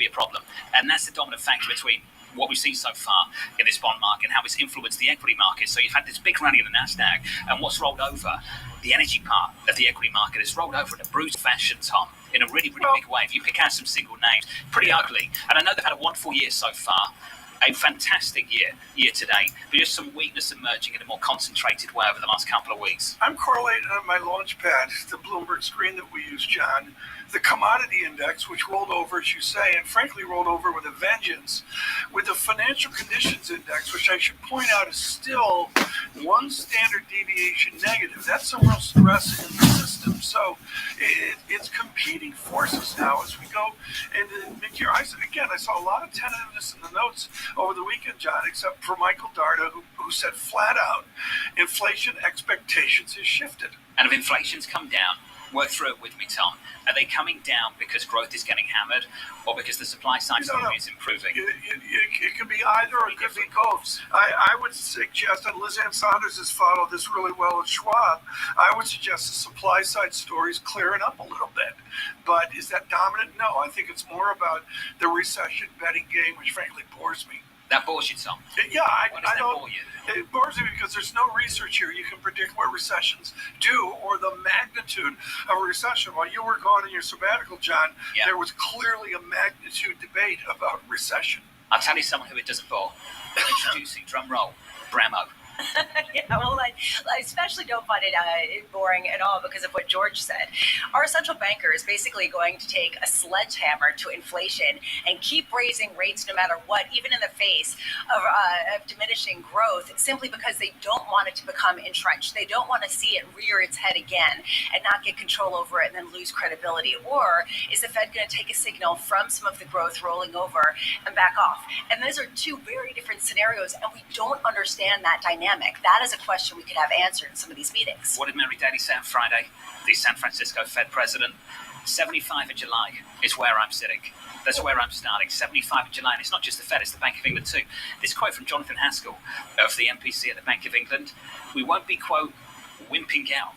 a problem. And that's the dominant factor between what we've seen so far in this bond market and how it's influenced the equity market. So you've had this big rally in the Nasdaq, and what's rolled over, the energy part of the equity market has rolled over in a brutal fashion, Tom, in a really, really big way. If you pick out some single names, pretty ugly. And I know they've had a wonderful year so far, a fantastic year to date, but just some weakness emerging in a more concentrated way over the last couple of weeks. I'm correlating on my launch pad, the Bloomberg screen that we use, John, the commodity index, which rolled over, as you say, and frankly rolled over with a vengeance, with the financial conditions index, which I should point out is still one standard deviation negative. That's some real stress in the system. So it's competing forces now as we go into mid-year. I saw a lot of tentativeness in the notes over the weekend, John, except for Michael Darda, who said flat out, inflation expectations has shifted. And if inflation's come down, work through it with me, Tom. Are they coming down because growth is getting hammered, or because the supply side story is improving? It could be either, or it could be both. I would suggest, and Liz Ann Saunders has followed this really well at Schwab, I would suggest the supply side story is clearing up a little bit. But is that dominant? No, I think it's more about the recession betting game, which frankly bores me. That bores you, Tom? Yeah, I don't. Bore you? It bores me because there's no research here. You can predict what recessions do or the magnitude of a recession. While you were gone in your sabbatical, John, there was clearly a magnitude debate about recession. I'll tell you someone who it doesn't bore. Introducing, drum roll, Bramo. Yeah, well, I especially don't find it boring at all because of what George said. Our central banker is basically going to take a sledgehammer to inflation and keep raising rates no matter what, even in the face of diminishing growth, simply because they don't want it to become entrenched. They don't want to see it rear its head again and not get control over it and then lose credibility. Or is the Fed going to take a signal from some of the growth rolling over and back off? And those are two very different scenarios, and we don't understand that dynamic. That is a question we could have answered in some of these meetings. What did Mary Daly say on Friday? The San Francisco Fed president. 75 in July is where I'm sitting. That's where I'm starting. 75 in July. And it's not just the Fed, it's the Bank of England too. This quote from Jonathan Haskell of the MPC at the Bank of England. We won't be, quote, wimping out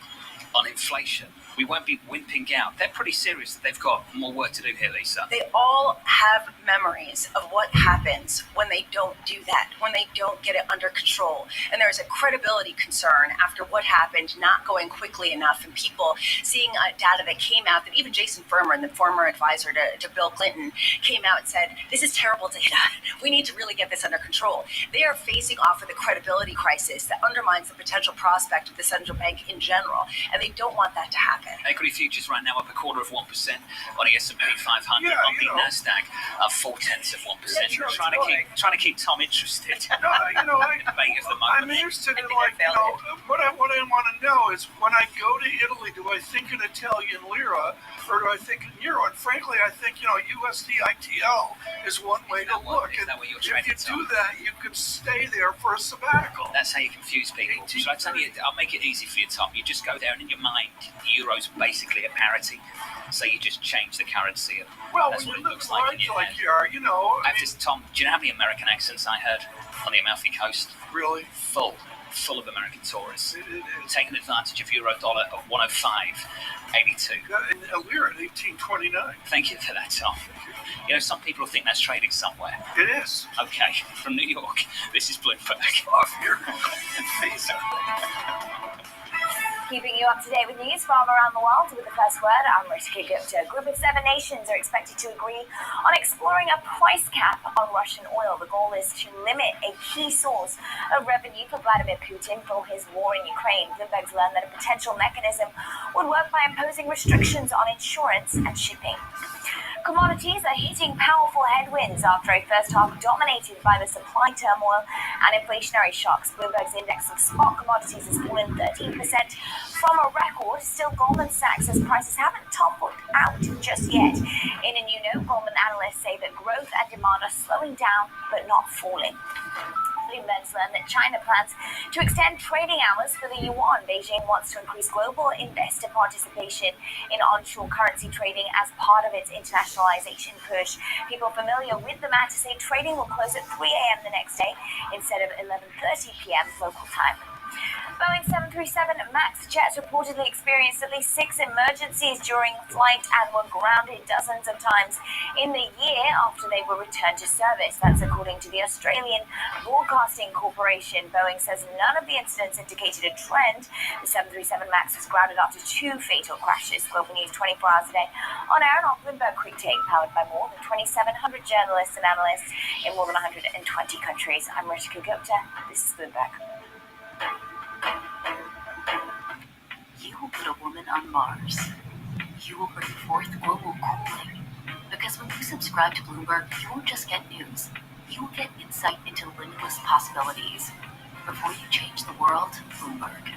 on inflation. We won't be wimping out. They're pretty serious that they've got more work to do here, Lisa. They all have memories of what happens when they don't do that, when they don't get it under control. And there's a credibility concern after what happened not going quickly enough, and people seeing data that came out that even Jason Furman, the former advisor to Bill Clinton, came out and said, this is terrible data. We need to really get this under control. They are facing off with a credibility crisis that undermines the potential prospect of the central bank in general, and they don't want that to happen. Equity futures right now up 0.25% on the S&P 500, on the Nasdaq up 0.4%. Trying to keep Tom interested. I'm interested in what I want to know is when I go to Italy, do I think in Italian lira or do I think in euro? And frankly, I think USD ITL is one way to look. And if you do that, you could stay there for a sabbatical. That's how you confuse people. So I tell you, I'll make it easy for you, Tom. You just go there and in your mind, euro's basically a parity. So you just change the currency. And that's what it looks like in your head. Tom, do you know how many American accents I heard on the Amalfi Coast? Really? Full of American tourists. Taking advantage of euro dollar of 105.82. And a lira at 18.29. Thank you for that, Tom. Some people think that's trading somewhere. It is. Okay, from New York, this is Bloomberg. Off here. Keeping you up to date with news from around the world with the first word, I'm Ritika Gupta. A group of 7 nations are expected to agree on exploring a price cap on Russian oil. The goal is to limit a key source of revenue for Vladimir Putin for his war in Ukraine. Bloomberg's learned that a potential mechanism would work by imposing restrictions on insurance and shipping. Commodities are hitting powerful headwinds after a first half dominated by the supply turmoil and inflationary shocks. Bloomberg's index of spot commodities has fallen 13% from a record. Still, Goldman Sachs says prices haven't toppled out just yet. In a new note, Goldman analysts say that growth and demand are slowing down but not falling. Bloomberg's learned that China plans to extend trading hours for the yuan. Beijing wants to increase global investor participation in onshore currency trading as part of its internationalization push. People familiar with the matter say trading will close at 3 a.m. the next day instead of 11:30 p.m. local time. Boeing 737 MAX jets reportedly experienced at least 6 emergencies during flight and were grounded dozens of times in the year after they were returned to service. That's according to the Australian Broadcasting Corporation. Boeing says none of the incidents indicated a trend. The 737 MAX was grounded after 2 fatal crashes. Global News 24 hours a day on air and off Bloomberg Quick Take, powered by more than 2,700 journalists and analysts in more than 120 countries. I'm Ritika Gupta. This is Bloomberg. You will put a woman on Mars. You will bring forth global cooling. Because when you subscribe to Bloomberg, you won't just get news. You will get insight into limitless possibilities. Before you change the world, Bloomberg.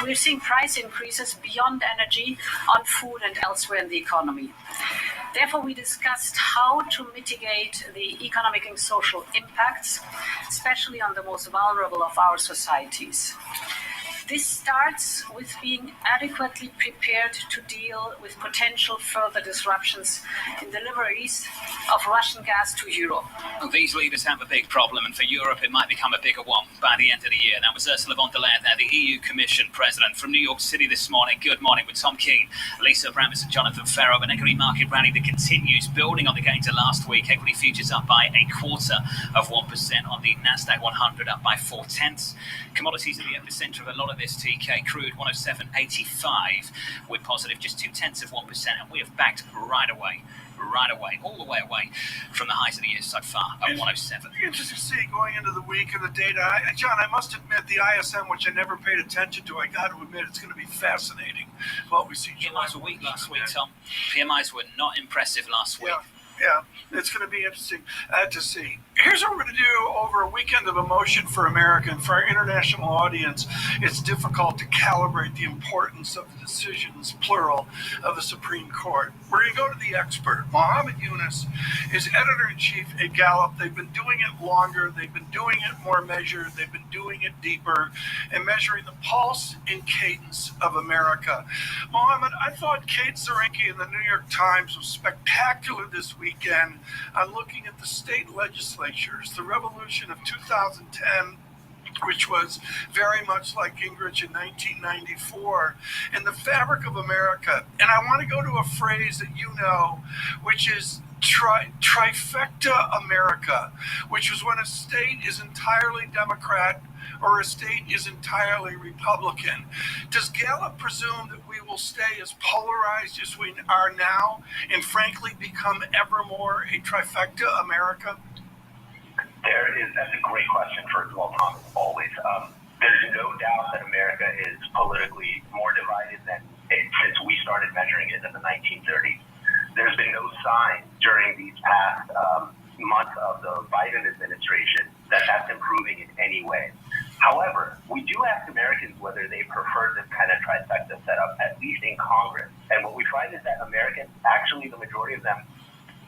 We're seeing price increases beyond energy on food and elsewhere in the economy. Therefore, we discussed how to mitigate the economic and social impacts, especially on the most vulnerable of our societies. This starts with being adequately prepared to deal with potential further disruptions in deliveries of Russian gas to Europe. Well, these leaders have a big problem, and for Europe it might become a bigger one by the end of the year. That was Ursula von der Leyen there, the EU Commission President, from New York City this morning. Good morning with Tom Keene, Lisa Brambles and Jonathan Ferro. An equity market rally that continues, building on the gains of last week. Equity futures up by 0.25% on the Nasdaq 100, up by 0.4. Commodities in the epicenter of a lot of this, TK. Crude 107.85 with positive just 0.2%, and we have backed right away, all the way away from the highs of the year so far at 107. Interesting to see going into the week and the data. John, I must admit the ISM, which I never paid attention to, I got to admit it's going to be fascinating what we see. PMIs were weak last week, Tom. PMIs were not impressive last week. Yeah, it's going to be interesting to see. Here's what we're going to do over a weekend of emotion for America and for our international audience. It's difficult to calibrate the importance of the decisions, plural, of the Supreme Court. We're going to go to the expert. Muhammad Yunus is editor-in-chief at Gallup. They've been doing it longer. They've been doing it more measured. They've been doing it deeper and measuring the pulse and cadence of America. Muhammad, I thought Kate Zaremski in the New York Times was spectacular this weekend on looking at the state legislatures, the revolution of 2010, which was very much like Gingrich in 1994, and the fabric of America. And I want to go to a phrase that you know, which is trifecta America, which is when a state is entirely Democrat or a state is entirely Republican. Does Gallup presume that we will stay as polarized as we are now and frankly become ever more a trifecta America? That's a great question, first of all, Tom, as always. There's no doubt that America is politically more divided than since we started measuring it in the 1930s. There's been no sign during these past months of the Biden administration that that's improving in any way. However, we do ask Americans whether they prefer this kind of trifecta setup, at least in Congress. And what we find is that Americans, actually the majority of them,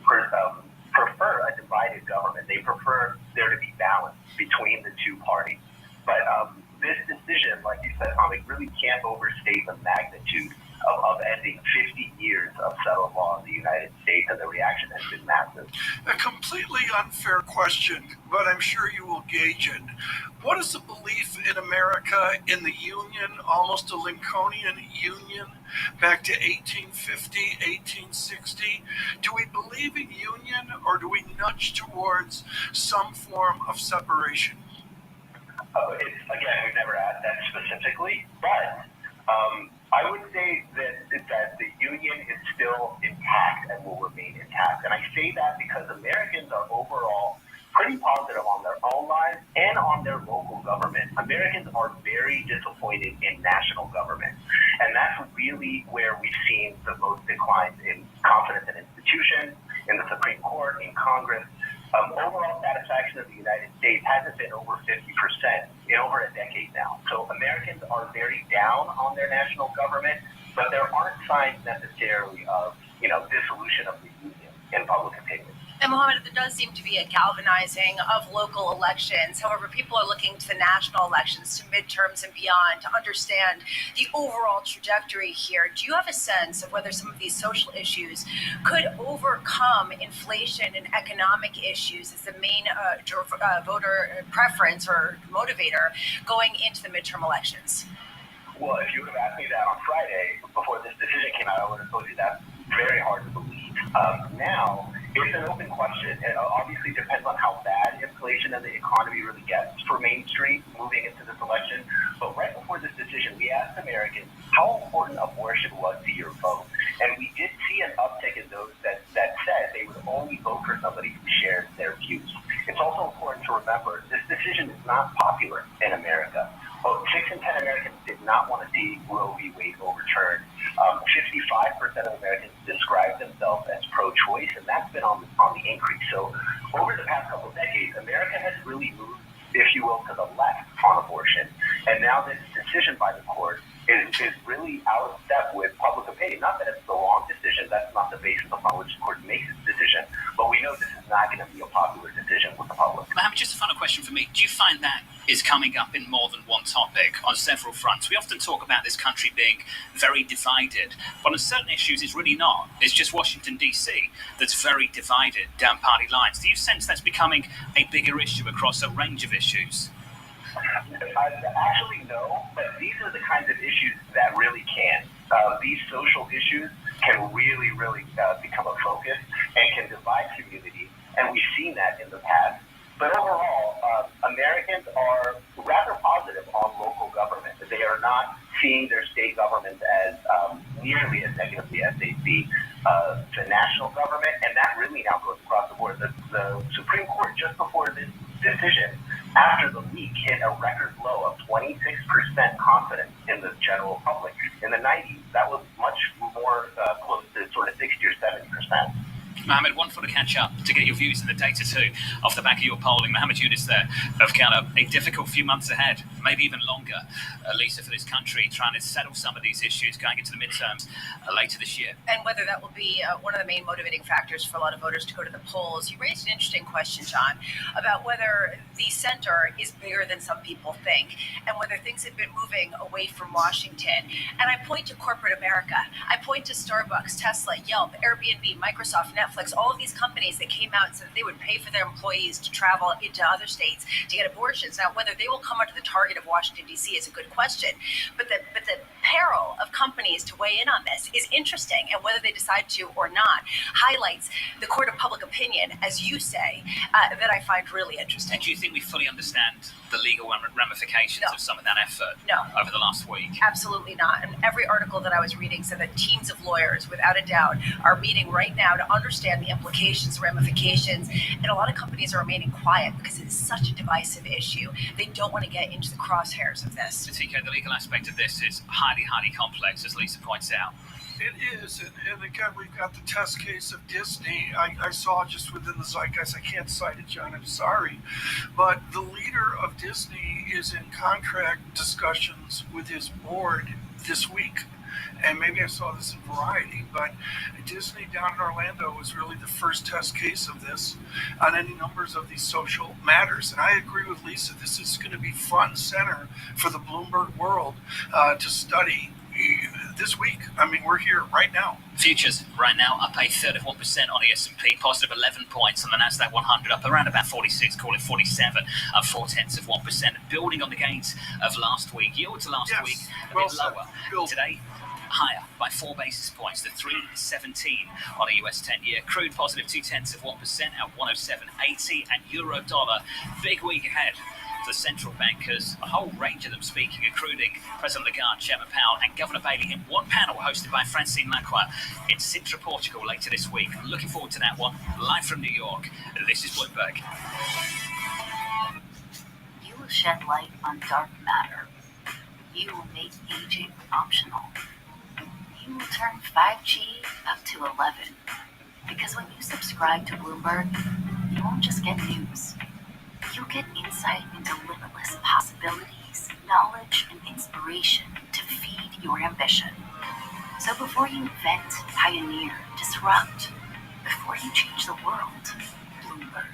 prefer a divided government. They prefer there to be balance between the two parties. But this decision, like you said, Tom, it really can't overstate the magnitude of ending 50 years of settled law in the United States, and the reaction has been massive. A completely unfair question, but I'm sure you will gauge it. What is the belief in America in the Union, almost a Lincolnian Union, back to 1850, 1860? Do we believe in union, or do we nudge towards some form of separation? Again, we've never asked that specifically, but I would say that the Union is still intact and will remain intact. And I say that because Americans are overall pretty positive on their own lives and on their local government. Americans are very disappointed in national government. And that's really where we've seen the most declines in confidence in institutions, in the Supreme Court, in Congress. Overall satisfaction of the United States hasn't been over 50% in over a decade now. So Americans are very down on their national government, but there aren't signs necessarily of, dissolution of the union in public opinion. And Mohammed, there does seem to be a galvanizing of local elections. However, people are looking to the national elections, to midterms and beyond, to understand the overall trajectory here. Do you have a sense of whether some of these social issues could overcome inflation and economic issues as the main voter preference or motivator going into the midterm elections? Well, if you would have asked me that on Friday, before this decision came out, I would have told you that's very hard to believe. Now, it's an open question. It obviously depends on how bad inflation and the economy really gets for Main Street moving into this election. But right before this decision, we asked Americans how important abortion was to your vote. And we did see an uptick in those that said they would only vote for somebody who shares their views. It's also important to remember this decision is not popular in America. 6 in 10 Americans did not want to see Roe v. Wade overturned. 55% of Americans describe themselves as pro-choice, and that's been on the increase. So over the past couple of decades, America has really moved, if you will, to the left on abortion. And now this decision by the court is really out of step with public opinion. Not that it's the wrong decision, that's not the basis upon which the court makes its decision, but we know this is not going to be a popular decision with the public. Mohammed, just a final question for me. Do you find that is coming up in more than one topic on several fronts. We often talk about this country being very divided, but on certain issues it's really not. It's just Washington, D.C. that's very divided down party lines. Do you sense that's becoming a bigger issue across a range of issues? Actually, no, but these are the kinds of issues that really can. These social issues can really, become a focus and can divide communities, and we've seen that in the past. But overall, Americans are rather positive on local government. They are not seeing their state governments as nearly as negatively as they see the national government, and that really now goes across the board. The Supreme Court, just before this decision, after the leak, hit a record low of 26% confidence in the general public. In the 90s, that was much more close to sort of 60 or 70%. Mohammed, wonderful to catch up, to get your views in the data too, off the back of your polling. Mohammed Yunus there of kind of a difficult few months ahead, maybe even longer, Lisa, for this country, trying to settle some of these issues going into the midterms later this year. And whether that will be one of the main motivating factors for a lot of voters to go to the polls. You raised an interesting question, John, about whether the center is bigger than some people think, and whether things have been moving away from Washington. And I point to corporate America. I point to Starbucks, Tesla, Yelp, Airbnb, Microsoft, Netflix, all of these companies that came out and said that they would pay for their employees to travel into other states to get abortions. Now, whether they will come under the target of Washington, D.C. is a good question. But the peril of companies to weigh in on this is interesting, and whether they decide to or not highlights the court of public opinion, as you say, that I find really interesting. And do you think we fully understand the legal ramifications of some of that effort over the last week? Absolutely not. And every article that I was reading said that teams of lawyers, without a doubt, are meeting right now to understand the implications, ramifications, and a lot of companies are remaining quiet because it is such a divisive issue. They don't want to get into the crosshairs of this. TK, the legal aspect of this is highly, highly complex, as Lisa points out. It is, and again, we've got the test case of Disney. I saw just within the zeitgeist, I can't cite it, John, I'm sorry, but the leader of Disney is in contract discussions with his board this week. And maybe I saw this in Variety, but Disney down in Orlando was really the first test case of this on any numbers of these social matters. And I agree with Lisa, this is going to be front and center for the Bloomberg world to study this week. I mean, we're here right now. Futures right now up a third of 1% on the S&P, positive 11 points on the Nasdaq 100, up around about 46, call it 47, up 0.4%, building on the gains of last week. Yields last week a bit lower. Today, higher by 4 basis points to 3.17 on a US 10-year. Crude positive 0.2% at 107.80, and euro dollar big week ahead. The central bankers, a whole range of them speaking, including President Lagarde, Chairman Powell, and Governor Bailey in one panel hosted by Francine Lacqua in Sintra, Portugal later this week. I'm looking forward to that one. Live from New York, this is Bloomberg. You will shed light on dark matter. You will make aging optional. You will turn 5G up to 11. Because when you subscribe to Bloomberg, you won't just get news. You'll get insight into limitless possibilities, knowledge, and inspiration to feed your ambition. So before you invent, pioneer, disrupt, before you change the world, Bloomberg.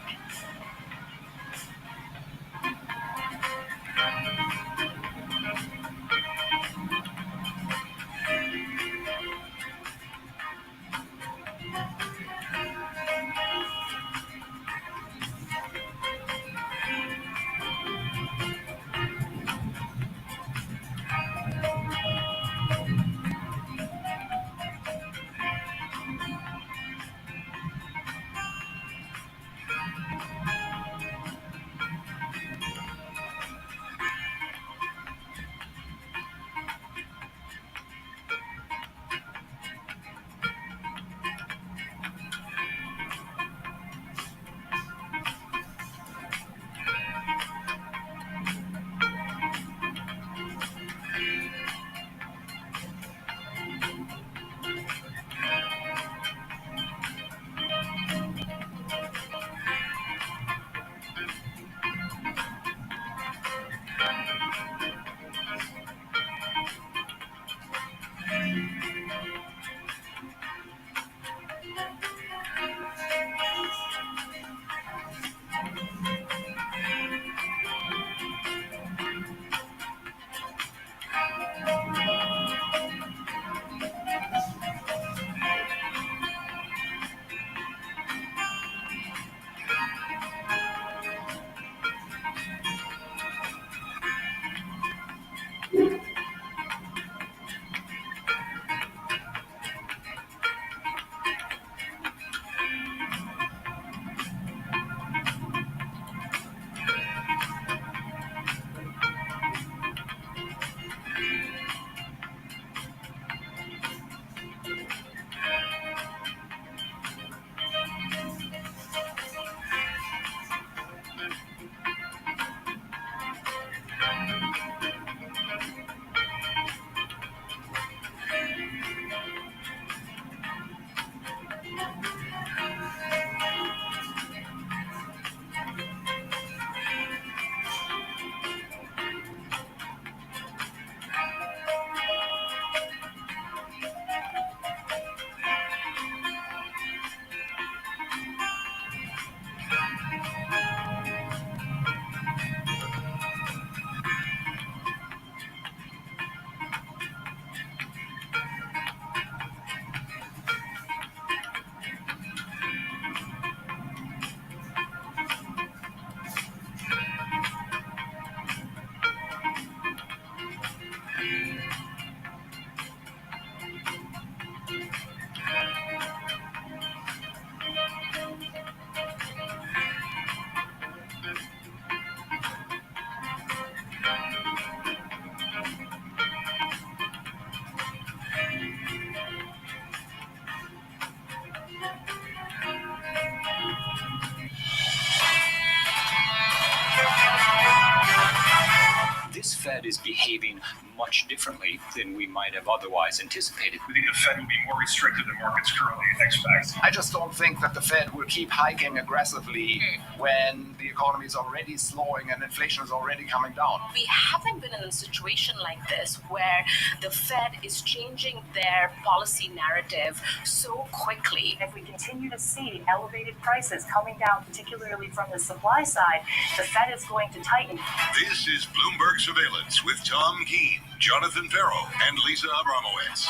Fed is behaving much differently than we might have otherwise anticipated. We think the Fed will be more restrictive than markets currently expect. I just don't think that the Fed will keep hiking aggressively when the economy is already slowing and inflation is already coming down. We haven't been in a situation like this where the Fed is changing their policy narrative so quickly. If we continue to see elevated prices coming down, particularly from the supply side, the Fed is going to tighten. This is Bloomberg Surveillance with Tom Keene, Jonathan Ferro, and Lisa Abramowitz.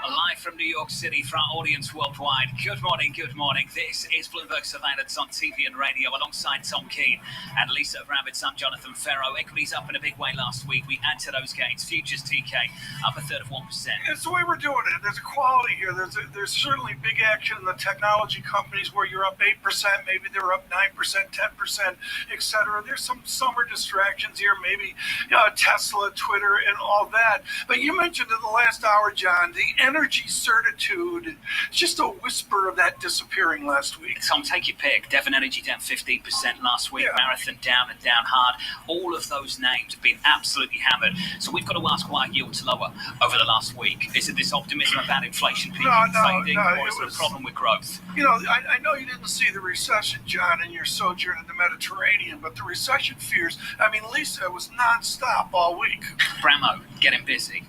Live from New York City for our audience worldwide. Good morning, good morning. This is Bloomberg Surveillance on TV and radio alongside Tom Keene and Lisa Abramowitz. I'm Jonathan Ferro. Equities up in a big way last week. We add to those gains. Futures TK up a third of 1%. It's the way we're doing it. There's a quality here. There's certainly big action in the technology companies where you're up 8%, maybe they're up 9%, 10%, etc. There's some summer distractions here, maybe Tesla, Twitter, and all that. But you mentioned in the last hour, John, the energy certitude, just a whisper of that disappearing last week. Tom, take your pick. Devon Energy down 15% last week. Yeah. Marathon down and down hard. All of those names have been absolutely hammered. So we've got to ask why yields lower over the last week. Is it this optimism about inflation peaking fading, or is it a problem with growth? You know, I know you didn't see the recession, John, in your sojourn in the Mediterranean, but the recession fears, I mean, Lisa, was nonstop all week. Bramo, getting busy.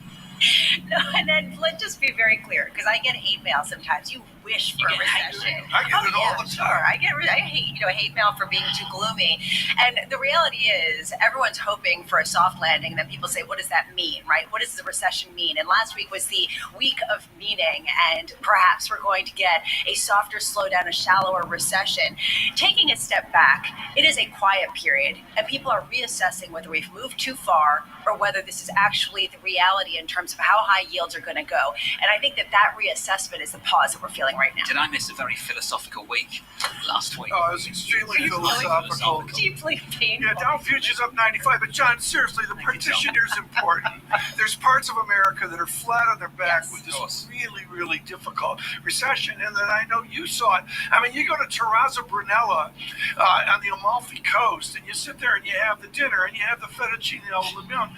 No, and then let's just be very clear, because I get hate mail sometimes. You wish for a recession. I get it all the time. Sure. I hate mail for being too gloomy. And the reality is, everyone's hoping for a soft landing. And then people say, what does that mean, right? What does the recession mean? And last week was the week of meaning, and perhaps we're going to get a softer slowdown, a shallower recession. Taking a step back, it is a quiet period, and people are reassessing whether we've moved too far or whether this is actually the reality in terms of how high yields are going to go. And I think that reassessment is the pause that we're feeling right now. Did I miss a very philosophical week last week? Oh, it was extremely philosophical. Deeply painful. Yeah, Dow Futures up 95. But John, seriously, the partition here is important. There's parts of America that are flat on their back with this really, really difficult recession. And then I know you saw it. I mean, you go to Terrazzo Brunella on the Amalfi Coast, and you sit there and you have the dinner, and you have the fettuccine al limone,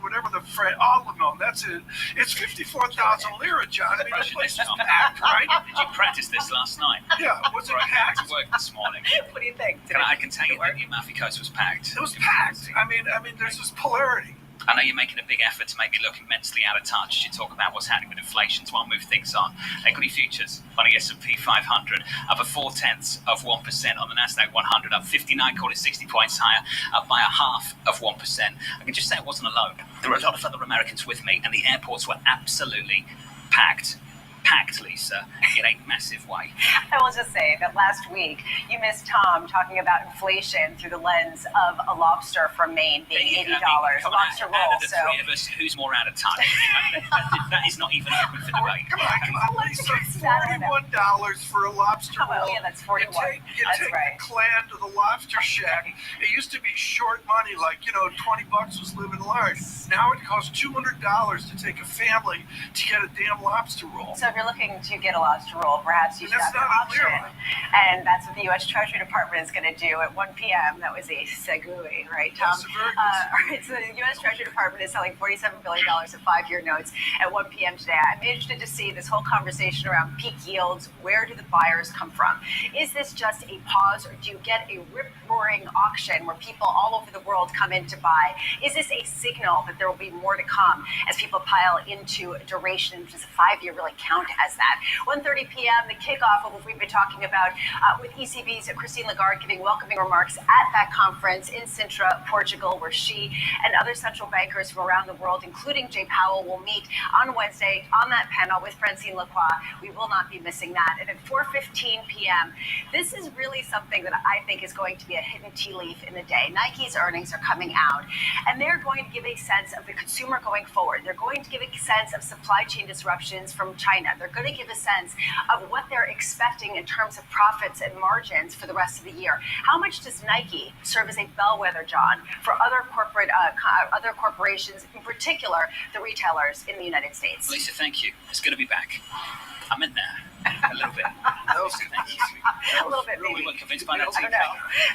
whatever the al limone, that's it. It's 54,000 lira, John. I mean, the place is packed, right? Did you practice this last night? Yeah, was it packed? I went to work this morning. What do you think? I can tell you that the Amalfi Coast was packed. It was packed. I mean, there's this polarity. I know you're making a big effort to make me look immensely out of touch as you talk about what's happening with inflation. So I'll move things on. Equity futures on the S&P 500 up a 0.4% on the Nasdaq 100, up 59, call it 60 points higher, up by 0.5%. I can just say it wasn't alone. There were a lot of other Americans with me, and the airports were absolutely packed. Lisa, in a massive way. I will just say that last week you missed Tom talking about inflation through the lens of a lobster from Maine being $80. Lobster roll. Out of the three of us, who's more out of touch? That is not even open for debate. Come on, Lisa. $41 for a lobster roll. Oh, yeah, that's 41. You take the clan to the lobster shack. It used to be short money, like, $20 was living large. Now it costs $200 to take a family to get a damn lobster roll. So if you're looking to get a lobster roll, perhaps you should have an option. And that's what the U.S. Treasury Department is going to do at 1 p.m. That was a segue, right, Tom? All right, so the U.S. Treasury Department is selling $47 billion of 5-year notes at 1 p.m. today. I'm interested to see this whole conversation around peak yields. Where do the buyers come from? Is this just a pause, or do you get a rip-roaring auction where people all over the world come in to buy? Is this a signal that there will be more to come as people pile into duration? Does a 5-year really count as that? 1:30 p.m., the kickoff of what we've been talking about with ECB's Christine Lagarde giving welcoming remarks at that conference in Sintra, Portugal, where she and other central bankers from around the world, including Jay Powell, will meet on Wednesday on that panel with Francine Lacroix. We will not be missing that. And at 4:15 p.m., this is really something that I think is going to be a hidden tea leaf in the day. Nike's earnings are coming out, and they're going to give a sense of the consumer going forward. They're going to give a sense of supply chain disruptions from China. They're going to give a sense of what they're expecting in terms of profits and margins for the rest of the year. How much does Nike serve as a bellwether, John, for other corporations, in particular the retailers in the United States? Lisa, thank you. It's good to be back. I'm in there. A little bit. That was Thank you. A little bit, We maybe. weren't convinced by that. I don't know.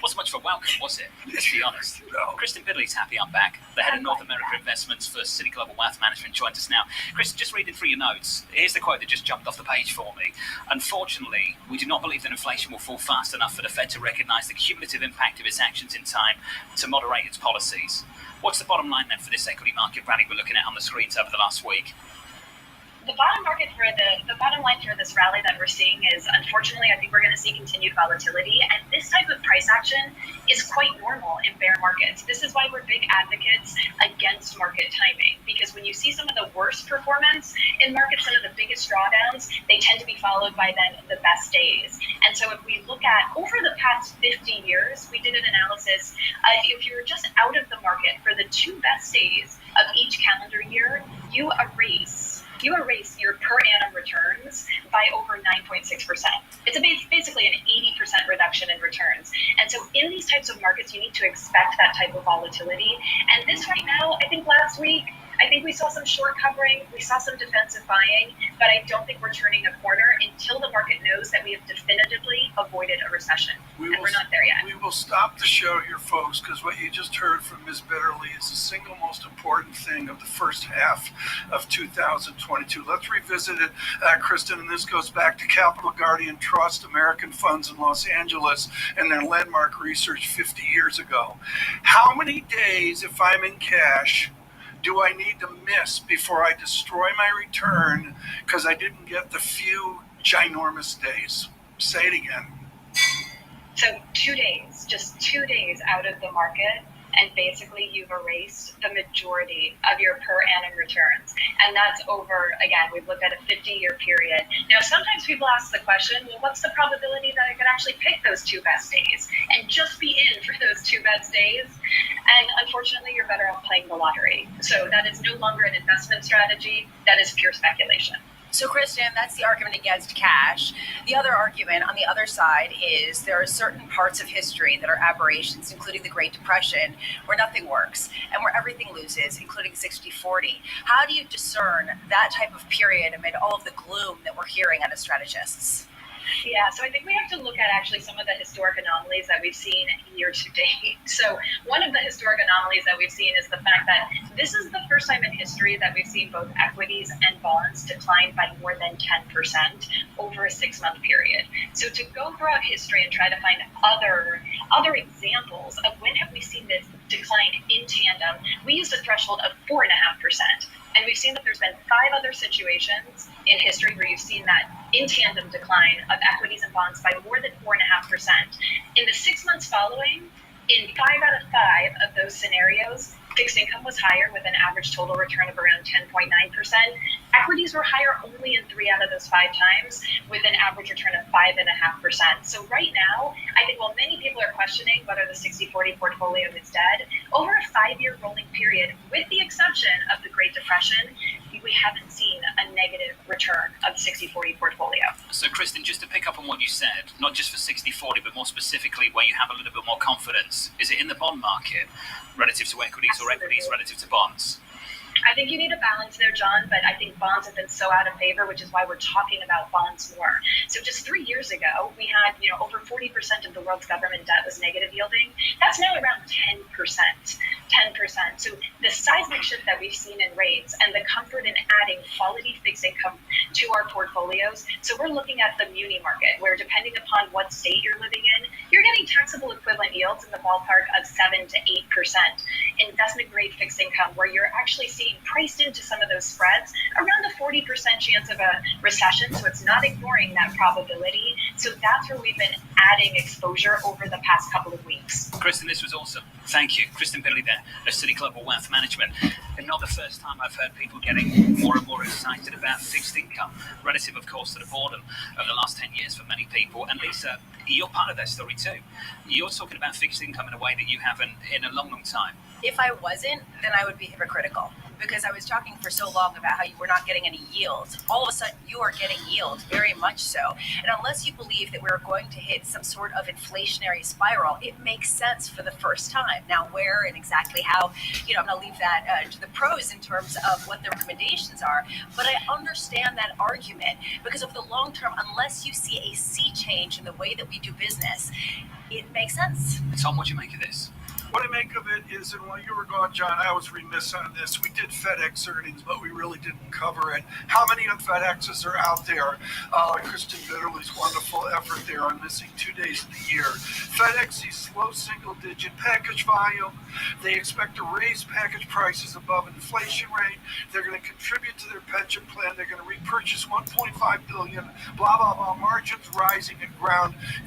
Wasn't much of a welcome, was it? Let's be honest. No. Kristen Bidley's happy I'm back. The head of North America Investments for City Global Wealth Management joins us now. Kristen, just reading through your notes, here's the quote that just jumped off the page for me. Unfortunately, we do not believe that inflation will fall fast enough for the Fed to recognize the cumulative impact of its actions in time to moderate its policies. What's the bottom line then for this equity market rally we're looking at on the screens over the last week? The bottom line for this rally that we're seeing is, unfortunately, I think we're going to see continued volatility, and this type of price action is quite normal in bear markets. This is why we're big advocates against market timing, because when you see some of the worst performance in markets, some of the biggest drawdowns, they tend to be followed by then the best days. And so if we look at over the past 50 years, we did an analysis. If you were just out of the market for the 2 best days of each calendar year, you erase your per annum returns by over 9.6%. It's basically an 80% reduction in returns. And so in these types of markets, you need to expect that type of volatility. And this right now, I think last week, we saw some short covering, we saw some defensive buying, but I don't think we're turning a corner until the market knows that we have definitively avoided a recession. We're not there yet. We will stop the show here, folks, because what you just heard from Ms. Bitterly is the single most important thing of the first half of 2022. Let's revisit it, Kristen, and this goes back to Capital Guardian Trust, American Funds in Los Angeles, and their landmark research 50 years ago. How many days, if I'm in cash, do I need to miss before I destroy my return because I didn't get the few ginormous days? Say it again. So 2 days, just 2 days out of the market, and basically you've erased the majority of your per annum returns. And that's over, again, we've looked at a 50-year period. Now, sometimes people ask the question, well, what's the probability that I could actually pick those 2 best days and just be in for those 2 best days? And unfortunately, you're better off playing the lottery. So that is no longer an investment strategy. That is pure speculation. So, Kristen, that's the argument against cash. The other argument on the other side is there are certain parts of history that are aberrations, including the Great Depression, where nothing works and where everything loses, including 60-40. How do you discern that type of period amid all of the gloom that we're hearing out of strategists? Yeah, so I think we have to look at actually some of the historic anomalies that we've seen year to date. So one of the historic anomalies that we've seen is the fact that this is the first time in history that we've seen both equities and bonds decline by more than 10% over a 6-month period. So to go throughout history and try to find other examples of when have we seen this decline in tandem, we used a threshold of 4.5%. And we've seen that there's been 5 other situations in history where you've seen that in tandem decline of equities and bonds by more than 4.5%. In the 6 months following, in 5 out of 5 of those scenarios, fixed income was higher with an average total return of around 10.9%. Equities were higher only in 3 out of those 5 times with an average return of 5.5%. So right now, I think while many people are questioning whether the 60-40 portfolio is dead, over a 5-year rolling period, with the exception of the Great Depression, we haven't seen a negative return of the 60-40 portfolio. So, Kristen, just to pick up on what you said, not just for 60-40, but more specifically where you have a little bit more confidence, is it in the bond market relative to equities or equities relative to bonds? I think you need a balance there, John, but I think bonds have been so out of favor, which is why we're talking about bonds more. So just 3 years ago, we had, over 40% of the world's government debt was negative yielding. That's now around 10%. 10%. So the seismic shift that we've seen in rates and the comfort in adding quality fixed income to our portfolios. So we're looking at the muni market, where depending upon what state you're living in, you're getting taxable equivalent yields in the ballpark of 7 to 8%. Investment grade fixed income, where you're actually seeing priced into some of those spreads around a 40% chance of a recession. So it's not ignoring that probability. So that's where we've been adding exposure over the past couple of weeks. Kristen, this was awesome. Thank you. Kristen Bidley there of City Global Wealth Management. And not the first time I've heard people getting more and more excited about fixed income, relative, of course, to the boredom of the last 10 years for many people. And Lisa, you're part of that story too. You're talking about fixed income in a way that you haven't in a long, long time. If I wasn't, then I would be hypocritical. because I was talking for so long about how you were not getting any yield. All of a sudden, you are getting yield, very much so. And unless you believe that we're going to hit some sort of inflationary spiral, it makes sense for the first time. Now, where and exactly how, I'm going to leave that to the pros in terms of what the recommendations are. But I understand that argument because over the long term, unless you see a sea change in the way that we do business, it makes sense. Tom, what do you make of this? What I make of it is, and while you were gone, John, I was remiss on this. We did FedEx earnings, but we really didn't cover it. How many of FedExes are out there? Kristen Bitterly's wonderful effort there on missing 2 days of the year. FedEx sees slow single-digit package volume. They expect to raise package prices above inflation rate. They're going to contribute to their pension plan. They're going to repurchase $1.5 billion. Blah blah blah. Margins rising and ground